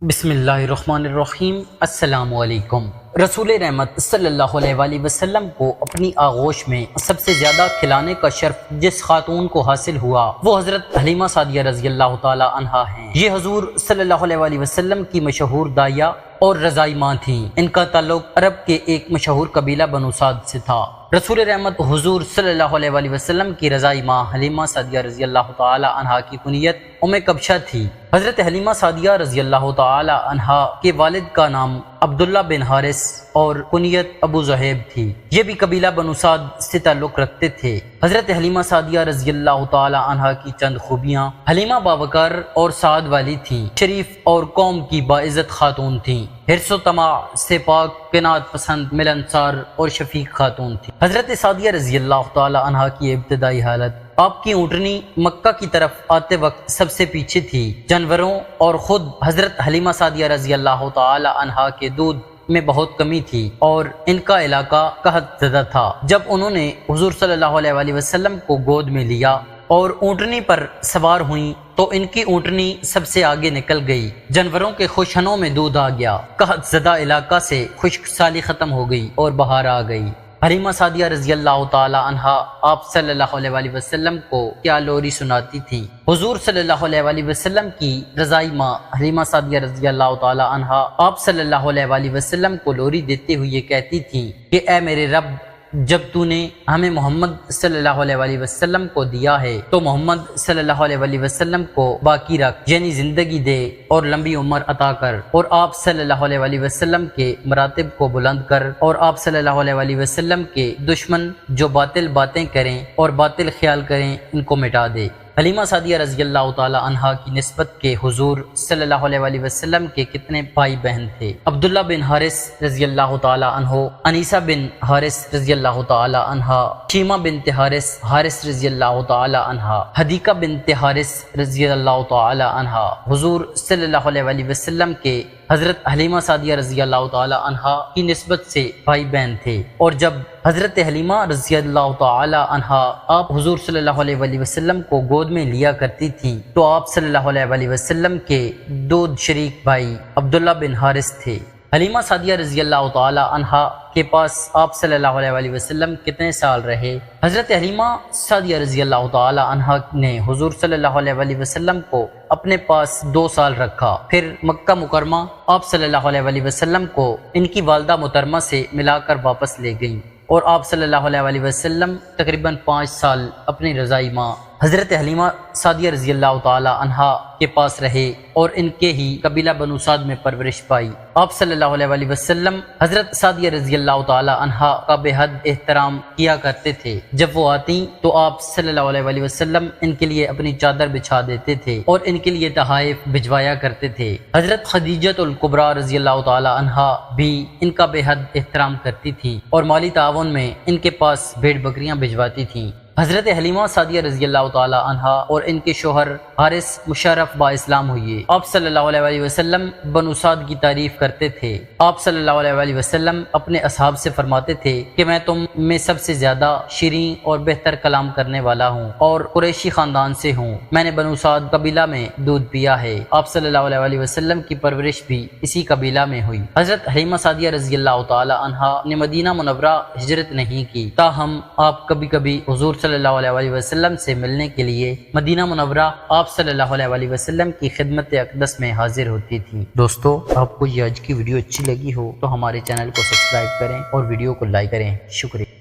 بسم اللہ الرحمن الرحیم۔ السلام علیکم۔ رسول رحمت صلی اللہ علیہ وآلہ وسلم کو اپنی آغوش میں سب سے زیادہ کھلانے کا شرف جس خاتون کو حاصل ہوا وہ حضرت حلیمہ سعدیہ رضی اللہ تعالی عنہا ہیں۔ یہ حضور صلی اللہ علیہ وآلہ وسلم کی مشہور داعیہ اور رضائی ماں تھیں۔ ان کا تعلق عرب کے ایک مشہور قبیلہ بنو سعد سے تھا۔ رسول رحمت حضور صلی اللہ علیہ وآلہ وسلم کی رضائی ماں حلیمہ سعدیہ رضی اللہ تعالی عنہا کی کنیت کبشہ تھی۔ حضرت حلیمہ سعدیہ رضی اللہ تعالی عنہا کے والد کا نام عبداللہ بن حارث اور کنیت ابو زہیب تھی۔ یہ بھی قبیلہ بنو سعد سے تعلق رکھتے تھے۔ حضرت حلیمہ سعدیہ رضی اللہ تعالی عنہا کی چند خوبیاں: حلیمہ باوقار اور سعاد والی تھیں، شریف اور قوم کی باعزت خاتون تھیں، حرص و طمع سے پاک، قناعت پسند، ملنسار اور شفیق خاتون تھی۔ حضرت سعدیہ رضی اللہ تعالی عنہا کی ابتدائی حالت: آپ کی اونٹنی مکہ کی طرف آتے وقت سب سے پیچھے تھی۔ جانوروں اور خود حضرت حلیمہ سعدیہ رضی اللہ تعالی عنہا کے دودھ میں بہت کمی تھی اور ان کا علاقہ قحط زدہ تھا۔ جب انہوں نے حضور صلی اللہ علیہ وآلہ وسلم کو گود میں لیا اور اونٹنی پر سوار ہوئیں تو ان کی اونٹنی سب سے آگے نکل گئی۔ جانوروں کے خوشنوں میں دودھ آ گیا، قحط زدہ علاقہ سے خشک سالی ختم ہو گئی اور بہار آ گئی۔ حلیمہ سعدیہ رضی اللہ تعالی عنہا آپ صلی اللہ علیہ وآلہ وسلم کو کیا لوری سناتی تھی۔ حضور صلی اللہ علیہ وآلہ وسلم کی رضائی ماں حلیمہ سعدیہ رضی اللہ تعالی عنہا آپ صلی اللہ علیہ وآلہ وسلم کو لوری دیتے ہوئے یہ کہتی تھی کہ اے میرے رب، جب تو نے ہمیں محمد صلی اللہ علیہ وآلہ وسلم کو دیا ہے تو محمد صلی اللہ علیہ وآلہ وسلم کو باقی رکھ، یعنی زندگی دے اور لمبی عمر عطا کر، اور آپ صلی اللہ علیہ وآلہ وسلم کے مراتب کو بلند کر، اور آپ صلی اللہ علیہ وآلہ وسلم کے دشمن جو باطل باتیں کریں اور باطل خیال کریں ان کو مٹا دے۔ حلیمہ سعدیہ رضی اللہ تعالی عنہا کی نسبت کے حضور صلی اللہ علیہ وآلہ وسلم کے کتنے بھائی بہن تھے؟ عبداللہ بن حارث رضی اللہ تعالی عنہ، انیسہ بن حارث رضی اللہ تعالی عنہا، شیمہ بنت حارث، حارث رضی اللہ تعالی عنہا، حدیقہ بنت حارث رضی اللہ تعالی عنہا۔ حضور صلی اللہ علیہ وآلہ وسلم کے حضرت حلیمہ سعدیہ رضی اللہ تعالی عنہا کی نسبت سے بھائی بہن تھے، اور جب حضرت حلیمہ رضی اللہ تعالی عنہا آپ حضور صلی اللہ علیہ وآلہ وسلم کو گود میں لیا کرتی تھیں تو آپ صلی اللہ علیہ وآلہ وسلم کے دو شریک بھائی عبداللہ بن حارث تھے۔ حلیمہ سعدیہ رضی اللہ تعالی عنہا کے پاس آپ صلی اللہ علیہ وآلہ وسلم کتنے سال رہے؟ حضرت حلیمہ سعدیہ رضی اللہ تعالی عنہا نے حضور صلی اللہ علیہ وآلہ وسلم کو اپنے پاس 2 سال رکھا، پھر مکہ مکرمہ آپ صلی اللہ علیہ وآلہ وسلم کو ان کی والدہ محترمہ سے ملا کر واپس لے گئیں، اور آپ صلی اللہ علیہ وآلہ وسلم تقریباً 5 سال اپنی رضائی ماں حضرت حلیمہ سعدیہ رضی اللہ تعالی عنہا کے پاس رہے اور ان کے ہی قبیلہ بنو سعد میں پرورش پائی۔ آپ صلی اللہ علیہ وآلہ وسلم حضرت سعدیہ رضی اللہ تعالی عنہا کا بے حد احترام کیا کرتے تھے۔ جب وہ آتی تو آپ صلی اللہ علیہ وآلہ وسلم ان کے لیے اپنی چادر بچھا دیتے تھے اور ان کے لیے تحائف بھجوایا کرتے تھے۔ حضرت خدیجہ الکبریٰ رضی اللہ تعالی عنہا بھی ان کا بے حد احترام کرتی تھی اور مالی تعاون میں ان کے پاس بھیڑ بکریاں بھجواتی تھیں۔ حضرت حلیمہ سعدیہ رضی اللہ تعالی عنہا اور ان کے شوہر حارث مشرف با اسلام ہوئے۔ آپ صلی اللہ علیہ وآلہ وسلم بنو سعد کی تعریف کرتے تھے۔ آپ صلی اللہ علیہ وآلہ وسلم اپنے اصحاب سے فرماتے تھے کہ میں تم میں سب سے زیادہ شیریں اور بہتر کلام کرنے والا ہوں اور قریشی خاندان سے ہوں، میں نے بنو سعد قبیلہ میں دودھ پیا ہے۔ آپ صلی اللہ علیہ وآلہ وسلم کی پرورش بھی اسی قبیلہ میں ہوئی۔ حضرت حلیمہ سعدیہ رضی اللہ تعالی عنہا نے مدینہ منورہ ہجرت نہیں کی، تاہم آپ کبھی کبھی حضور صلی اللہ علیہ وآلہ وسلم سے ملنے کے لیے مدینہ منورہ آپ صلی اللہ علیہ وآلہ وسلم کی خدمت اقدس میں حاضر ہوتی تھی۔ دوستو، آپ کو یہ آج کی ویڈیو اچھی لگی ہو تو ہمارے چینل کو سبسکرائب کریں اور ویڈیو کو لائک کریں۔ شکریہ۔